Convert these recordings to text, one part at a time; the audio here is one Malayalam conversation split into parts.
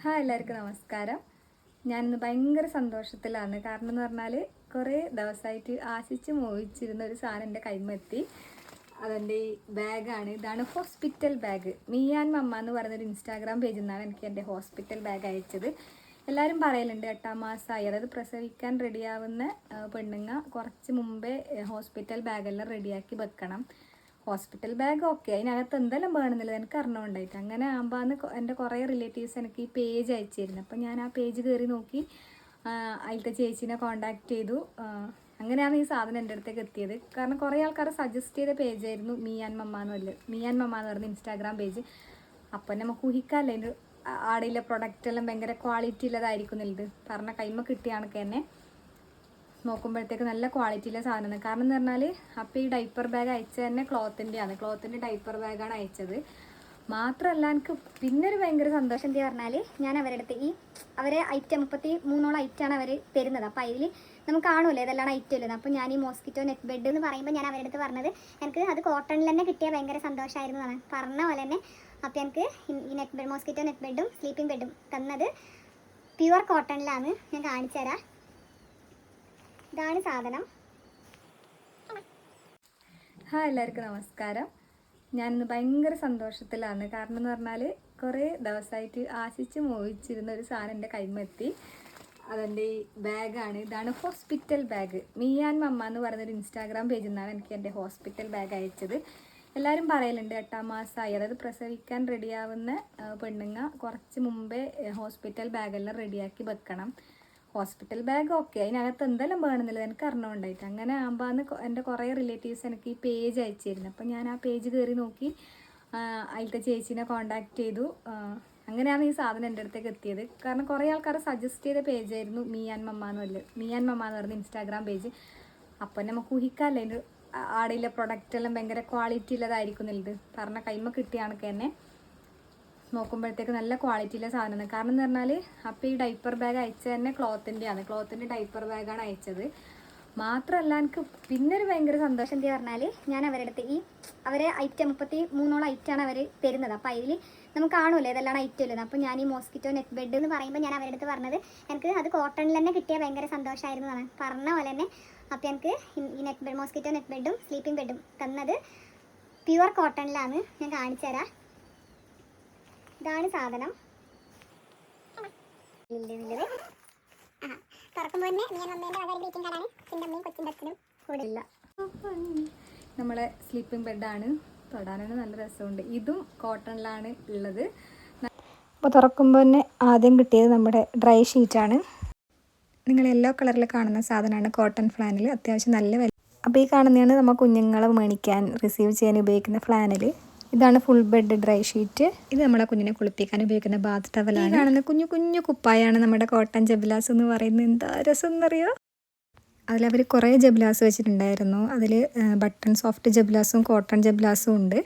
ഹായ് എല്ലാവർക്കും നമസ്കാരം. ഞാനിന്ന് ഭയങ്കര സന്തോഷത്തിലാണ്. കാരണം എന്ന് പറഞ്ഞാൽ കുറേ ദിവസമായിട്ട് ആശിച്ച് മോഹിച്ചിരുന്ന ഒരു സാധനം എൻ്റെ കൈമെത്തി. അതെൻ്റെ ഈ ബാഗാണ്. ഇതാണ് ഹോസ്പിറ്റൽ ബാഗ്. മീ ആൻഡ് മമ്മ എന്ന് പറയുന്നൊരു ഇൻസ്റ്റാഗ്രാം പേജിൽ നിന്നാണ് എനിക്ക് എൻ്റെ ഹോസ്പിറ്റൽ ബാഗ് അയച്ചത്. എല്ലാവരും പറയലുണ്ട് 8-ാം മാസമായി, അതായത് പ്രസവിക്കാൻ റെഡിയാവുന്ന പെണ്ണുങ്ങ കുറച്ച് മുമ്പേ ഹോസ്പിറ്റൽ ബാഗെല്ലാം റെഡിയാക്കി വെക്കണം. ഹോസ്പിറ്റൽ ബാഗ് ഓക്കെ, അതിനകത്ത് എന്തെല്ലാം വേണമെന്നില്ല എനിക്ക് അറിഞ്ഞുകൊണ്ടായിട്ട്. അങ്ങനെ ആകുമ്പോൾ എൻ്റെ കുറേ റിലേറ്റീവ്സ് എനിക്ക് ഈ പേജ് അയച്ചിരുന്നു. അപ്പം ഞാൻ ആ പേജ് കയറി നോക്കി, അതിലത്തെ ചേച്ചീനെ കോണ്ടാക്ട് ചെയ്തു. അങ്ങനെയാണ് ഈ സാധനം എൻ്റെ അടുത്തേക്ക് എത്തിയത്. കാരണം കുറേ ആൾക്കാർ സജസ്റ്റ് ചെയ്ത പേജായിരുന്നു മീ ആൻഡ് മമ്മ എന്ന് പറയുന്ന ഇൻസ്റ്റാഗ്രാം പേജ്. അപ്പം നമുക്ക് ഊഹിക്കാമല്ലേ അതിൻ്റെ ആടെയുള്ള പ്രൊഡക്റ്റെല്ലാം ഭയങ്കര ക്വാളിറ്റി ഉള്ളതായിരിക്കുന്നില്ലത്. പറഞ്ഞ കൈമ കിട്ടിയ കണക്ക് തന്നെ നോക്കുമ്പോഴത്തേക്ക് നല്ല ക്വാളിറ്റിയിലെ സാധനമാണ്. കാരണം എന്ന് പറഞ്ഞാൽ അപ്പോൾ ഈ ഡൈപ്പർ ബാഗ് അയച്ചത് തന്നെ ക്ലോത്തിൻ്റെ ഡൈപ്പർ ബാഗാണ് അയച്ചത്. മാത്രമല്ല എനിക്ക് പിന്നെ ഒരു ഭയങ്കര സന്തോഷം എന്താ പറഞ്ഞാൽ, ഞാൻ അവരുടെ അടുത്ത് അവരെ ഐറ്റം 33 ഐറ്റമാണ് അവർ തരുന്നത്. അപ്പോൾ അതിൽ നമുക്ക് കാണുമല്ലോ ഏതെല്ലാം ഐറ്റം ഉള്ളത്. അപ്പോൾ ഞാൻ ഈ മോസ്കിറ്റോ നെറ്റ് ബെഡ് എന്ന് പറയുമ്പോൾ ഞാൻ അവരുടെ അടുത്ത് പറഞ്ഞത് എനിക്ക് അത് കോട്ടണിൽ തന്നെ കിട്ടിയ ഭയങ്കര സന്തോഷമായിരുന്നു എന്നാണ് പറഞ്ഞ പോലെ തന്നെ. അപ്പോൾ എനിക്ക് ഈ നെറ്റ് ബെഡ്, മോസ്കിറ്റോ നെറ്റ് ബെഡും സ്ലീപ്പിംഗ് ബെഡും തന്നത് പ്യുവർ കോട്ടണിലാണ്. ഞാൻ കാണിച്ചു തരാം. ഇതാണ് സാധനം. ഹായ് എല്ലാവർക്കും നമസ്കാരം. ഞാനിന്ന് ഭയങ്കര സന്തോഷത്തിലാണ്. കാരണം എന്ന് പറഞ്ഞാൽ കുറേ ദിവസമായിട്ട് ആശിച്ച് മോഹിച്ചിരുന്ന ഒരു സാധനം എൻ്റെ കൈമെത്തി. അതെൻ്റെ ഈ ബാഗാണ്. ഇതാണ് ഹോസ്പിറ്റൽ ബാഗ്. മീ ആൻഡ് മമ്മ എന്ന് പറയുന്നൊരു ഇൻസ്റ്റാഗ്രാം പേജിൽ നിന്നാണ് എനിക്ക് എൻ്റെ ഹോസ്പിറ്റൽ ബാഗ് അയച്ചത്. എല്ലാവരും പറയലുണ്ട് 8-ാം മാസമായി, അതായത് പ്രസവിക്കാൻ റെഡിയാവുന്ന പെണ്ണുങ്ങ കുറച്ച് മുമ്പേ ഹോസ്പിറ്റൽ ബാഗെല്ലാം റെഡിയാക്കി വെക്കണം. ഹോസ്പിറ്റൽ ബാഗ് ഓക്കെ, അതിനകത്ത് എന്തെല്ലാം വേണമെന്നില്ല എനിക്ക് അറിഞ്ഞുകൊണ്ടായിട്ട്. അങ്ങനെ ആകുമ്പോൾ എൻ്റെ കുറേ റിലേറ്റീവ്സ് എനിക്ക് ഈ പേജ് അയച്ചിരുന്നു. അപ്പം ഞാൻ ആ പേജ് കയറി നോക്കി, അതിലത്തെ ചേച്ചീനെ കോണ്ടാക്ട് ചെയ്തു. അങ്ങനെയാണ് ഈ സാധനം എൻ്റെ അടുത്തേക്ക് എത്തിയത്. കാരണം കുറേ ആൾക്കാർ സജസ്റ്റ് ചെയ്ത പേജായിരുന്നു മീ ആൻഡ് മമ്മ എന്ന് പറയുന്ന ഇൻസ്റ്റാഗ്രാം പേജ്. അപ്പം നമുക്ക് ഊഹിക്കാമല്ലേ അതിൻ്റെ ആടെയുള്ള പ്രൊഡക്റ്റെല്ലാം ഭയങ്കര ക്വാളിറ്റി ഉള്ളതായിരിക്കുന്നില്ലത്. പറഞ്ഞ കൈമ കിട്ടിയ കണക്ക് തന്നെ നോക്കുമ്പോഴത്തേക്ക് നല്ല ക്വാളിറ്റിയിലെ സാധനമാണ്. കാരണം എന്ന് പറഞ്ഞാൽ അപ്പോൾ ഈ ഡൈപ്പർ ബാഗ് അയച്ചത് തന്നെ ക്ലോത്തിൻ്റെ ഡൈപ്പർ ബാഗാണ് അയച്ചത്. മാത്രമല്ല എനിക്ക് പിന്നെ ഒരു ഭയങ്കര സന്തോഷം എന്താ പറഞ്ഞാൽ, ഞാൻ അവരുടെ അടുത്ത് അവരെ ഐറ്റം 33 ഐറ്റമാണ് അവർ തരുന്നത്. അപ്പോൾ അതിൽ നമുക്ക് കാണുമല്ലോ ഏതെല്ലാം ഐറ്റം ഉള്ളത്. അപ്പോൾ ഞാൻ ഈ മോസ്കിറ്റോ നെറ്റ് ബെഡ് എന്ന് പറയുമ്പോൾ ഞാൻ അവരുടെ അടുത്ത് പറഞ്ഞത് എനിക്ക് അത് കോട്ടണിൽ തന്നെ കിട്ടിയ ഭയങ്കര സന്തോഷമായിരുന്നു എന്നാണ് പറഞ്ഞ പോലെ തന്നെ. അപ്പോൾ എനിക്ക് ഈ മോസ്കിറ്റോ നെറ്റ് ബെഡും സ്ലീപ്പിംഗ് ബെഡും തന്നത് പ്യുവർ കോട്ടണിലാണ്. ഞാൻ കാണിച്ചു തരാം. ഇതാണ് സാധനം. നമ്മളെ സ്ലീപ്പിംഗ് ബെഡാണ്. തൊടാനാണ് നല്ല രസമുണ്ട്. ഇതും കോട്ടണിലാണ് ഉള്ളത്. അപ്പോൾ തുറക്കുമ്പോൾ തന്നെ ആദ്യം കിട്ടിയത് നമ്മുടെ ഡ്രൈ ഷീറ്റാണ്. നിങ്ങൾ യെല്ലോ കളറിൽ കാണുന്ന സാധനമാണ് കോട്ടൺ ഫ്ലാനിൽ. അത്യാവശ്യം നല്ല വില. അപ്പോൾ ഈ കാണുന്നതാണ് നമ്മൾ കുഞ്ഞുങ്ങളെ മേടിക്കാൻ റിസീവ് ചെയ്യാൻ ഉപയോഗിക്കുന്ന ഫ്ലാനിൽ. ഇതാണ് ഫുൾ ബെഡ് ഡ്രൈ ഷീറ്റ്. ഇത് നമ്മളെ കുഞ്ഞിനെ കുളിപ്പിക്കാൻ ഉപയോഗിക്കുന്ന ബാത്ത് ടവലാണ്. കാണുന്ന കുഞ്ഞു കുഞ്ഞു കുപ്പായാണ് നമ്മുടെ കോട്ടൺ ജബിലാസ് എന്ന് പറയുന്നത്. എന്താ രസം എന്നറിയോ? അതിലവർ കുറേ ജബിലാസ് വെച്ചിട്ടുണ്ടായിരുന്നു. അതിൽ ബട്ടൺ സോഫ്റ്റ് ജബിലാസും കോട്ടൺ ജബിലാസും ഉണ്ട്.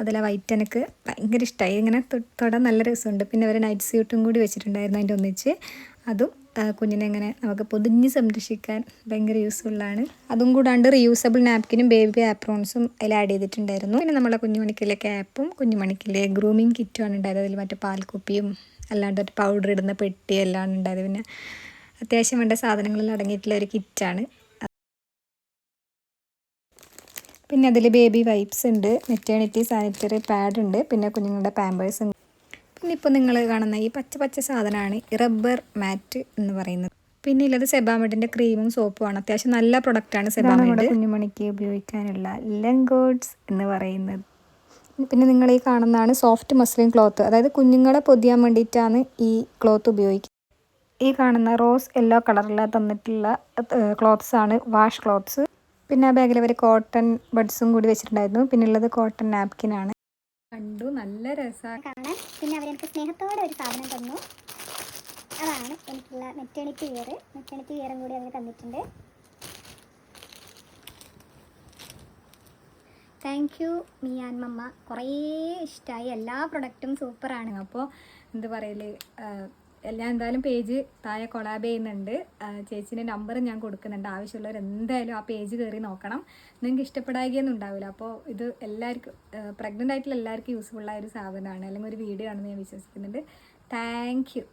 അതിലെ വൈറ്റ് എനിക്ക് ഭയങ്കര ഇഷ്ടമായി. ഇങ്ങനെ തൊടാൻ നല്ല രസമുണ്ട്. പിന്നെ അവർ നൈറ്റ് സ്യൂട്ടും കൂടി വെച്ചിട്ടുണ്ടായിരുന്നു അതിൻ്റെ ഒന്നിച്ച്. അതും കുഞ്ഞിനെ ഇങ്ങനെ നമുക്ക് പൊതിഞ്ഞ് സംരക്ഷിക്കാൻ ഭയങ്കര യൂസ്ഫുള്ളാണ്. അതും കൂടാണ്ട് റീയൂസബിൾ നാപ്കിനും ബേബി ആപ്രോൺസും അതിൽ ആഡ് ചെയ്തിട്ടുണ്ടായിരുന്നു. പിന്നെ നമ്മളെ കുഞ്ഞുമണിക്കിലെ ക്യാപ്പും കുഞ്ഞുമണിക്കിലെ ഗ്രൂമിങ് കിറ്റുമാണ് ഉണ്ടായത്. അതിൽ മറ്റേ പാൽക്കുപ്പിയും അല്ലാണ്ട് ഒരു പൗഡർ ഇടുന്ന പെട്ടി എല്ലാം ഉണ്ടായത്. പിന്നെ അത്യാവശ്യം വേണ്ട സാധനങ്ങളിൽ അടങ്ങിയിട്ടുള്ള ഒരു കിറ്റാണ്. പിന്നെ അതിൽ ബേബി വൈപ്സ് ഉണ്ട്, മെറ്റേണിറ്റി സാനിറ്ററി പാഡ് ഉണ്ട്, പിന്നെ കുഞ്ഞുങ്ങളുടെ പാമ്പേഴ്സ് ഉണ്ട്. പിന്നെ ഇപ്പോൾ നിങ്ങൾ കാണുന്ന ഈ പച്ച സാധനമാണ് റബ്ബർ മാറ്റ് എന്ന് പറയുന്നത്. പിന്നെ ഉള്ളത് സെബാമെഡിൻ്റെ ക്രീമും സോപ്പുമാണ്. അത്യാവശ്യം നല്ല പ്രൊഡക്റ്റാണ് സെബാമെഡ്. കുഞ്ഞുമണിക്ക് ഉപയോഗിക്കാനുള്ള ലംഗോട്സ് എന്ന് പറയുന്നത്. പിന്നെ നിങ്ങൾ ഈ കാണുന്നതാണ് സോഫ്റ്റ് മസ്ലിൻ ക്ലോത്ത്, അതായത് കുഞ്ഞുങ്ങളെ പൊതിയാൻ വേണ്ടിയിട്ടാണ് ഈ ക്ലോത്ത് ഉപയോഗിക്കുന്നത്. ഈ കാണുന്ന റോസ് യെല്ലോ കളറിൽ തന്നിട്ടുള്ള ക്ലോത്ത്സാണ് വാഷ് ക്ലോത്ത്സ്. പിന്നെ ആ ബാഗിൽ അവർ കോട്ടൺ ബഡ്സും കൂടി വെച്ചിട്ടുണ്ടായിരുന്നു. പിന്നെ ഉള്ളത് കോട്ടൺ നാപ്കിനാണ്. കണ്ടു, നല്ല രസമാണ് കാണാൻ. പിന്നെ അവരെനിക്ക് സ്നേഹത്തോടെ ഒരു സാധനം തന്നു. അതാണ് എനിക്കുള്ള മെറ്റേണിറ്റി വെയറും കൂടി അവർ തന്നിട്ടുണ്ട്. താങ്ക് യു മീ ആൻഡ് മമ്മ. കുറേ ഇഷ്ടമായി. എല്ലാ പ്രൊഡക്റ്റും സൂപ്പറാണ്. അപ്പോൾ എന്താ പറയല്, ഞാൻ എന്തായാലും പേജ് താഴെ കൊളാബ് ചെയ്യുന്നുണ്ട്. ചേച്ചീൻ്റെ നമ്പർ ഞാൻ കൊടുക്കുന്നുണ്ട്. ആവശ്യമുള്ളവർ എന്തായാലും ആ പേജ് കയറി നോക്കണം. നിങ്ങൾക്ക് ഇഷ്ടപ്പെടായികയൊന്നും ഉണ്ടാവില്ല. അപ്പോൾ ഇത് എല്ലാവർക്കും, പ്രഗ്നൻ്റ് ആയിട്ടുള്ള എല്ലാവർക്കും യൂസ്ഫുള്ളായ ഒരു സാധനമാണ്. അല്ലെങ്കിൽ ഒരു വീഡിയോ ആണെന്ന് ഞാൻ വിശ്വസിക്കുന്നുണ്ട്. Thank you.